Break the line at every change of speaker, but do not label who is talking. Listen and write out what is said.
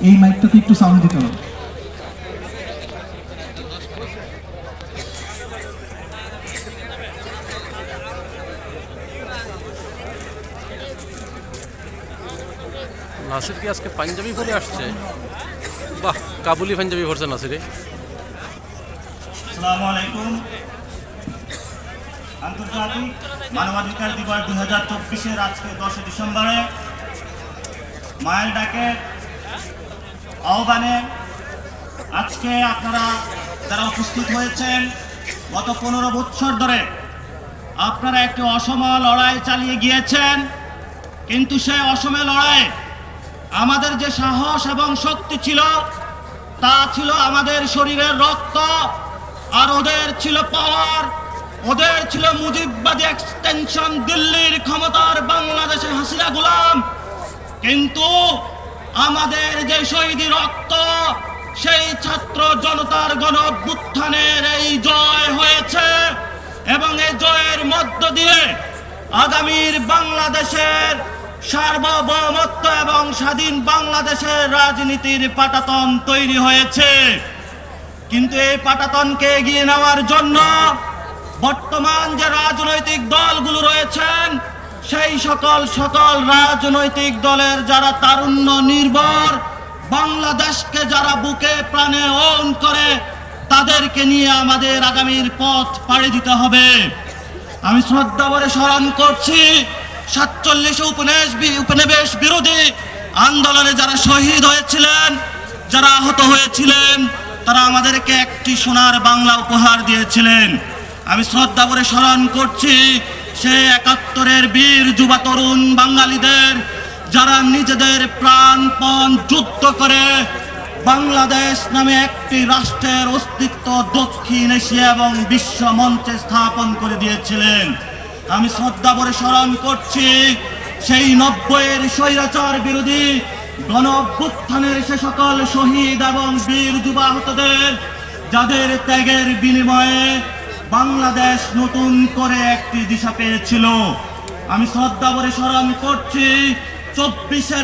এই মাইকটাকে একটু সাউন্ড দিতে হবে।
নাসির কি আজকে পাঞ্জাবি পরে আসছে? বাহ, কাবুলি পাঞ্জাবি পরছে নাসিরে।
আসসালামু আলাইকুম। আন্তর্জাতিক মানবাধিকার দিবস 2024-এর আজকে 10 ডিসেম্বরে মায়ের ডাকে আহ্বানে আজকে আপনারা যারা উপস্থিত হয়েছেন, গত 15 বছর ধরে আপনারা একটি অসম লড়াই চালিয়ে গিয়েছেন, কিন্তু সেই অসম লড়াই আমাদের যে সাহস এবং শক্তি ছিল তা ছিল আমাদের শরীরের রক্ত, আর ওদের ছিল পাওয়ার, ওদের ছিল মুজিববাদী এক্সটেনশন, দিল্লির ক্ষমতার বাংলাদেশে হাসিনা গোলাম। কিন্তু আমাদের যে শহীদি রক্ত, সেই ছাত্র জনতার গণ অভ্যুত্থানের এই জয় হয়েছে, এবং এই জয়ের মধ্য দিয়ে আগামীর বাংলাদেশের সার্বভৌমত্ব এবং স্বাধীন বাংলাদেশের রাজনীতির পাটাতন তৈরি হয়েছে। কিন্তু এই পাটাতনকে এগিয়ে নেওয়ার জন্য বর্তমান যে রাজনৈতিক দলগুলো রয়েছেন, সেই সকল রাজনৈতিক দলের যারা তারুণ্য নির্ভর, বাংলাদেশকে যারা বুকে প্রাণে ওন করে, তাদেরকে নিয়ে আমাদের আগামীর পথ পাড়ি দিতে হবে। আমি শ্রদ্ধা ভরে স্মরণ করছি 47 উপনিবেশ বিরোধী আন্দোলনে যারা শহীদ হয়েছিলেন, যারা আহত হয়েছিলেন, তারা আমাদেরকে একটি সোনার বাংলা উপহার দিয়েছিলেন। আমি শ্রদ্ধা ভরে স্মরণ করছি সেই 71-এর বীর যুবা তরুণ বাঙালিদের, যারা নিজেদের প্রাণপণ যুদ্ধ করে বাংলাদেশ নামে একটি রাষ্ট্রের অস্তিত্ব দক্ষিণ এশিয়া এবং বিশ্ব মঞ্চে স্থাপন করে দিয়েছিলেন। আমি শ্রদ্ধা ভরে স্মরণ করছি সেই 90-এর স্বৈরাচার বিরোধী গণ অভ্যুত্থানের সে সকল শহীদ এবং বীর যুবা আহতদের, যাদের ত্যাগের বিনিময়ে বাংলাদেশ নতুন করে একটি দিশা পেয়েছিল। আমি শ্রদ্ধা ভরে স্মরণ করছি 24-এর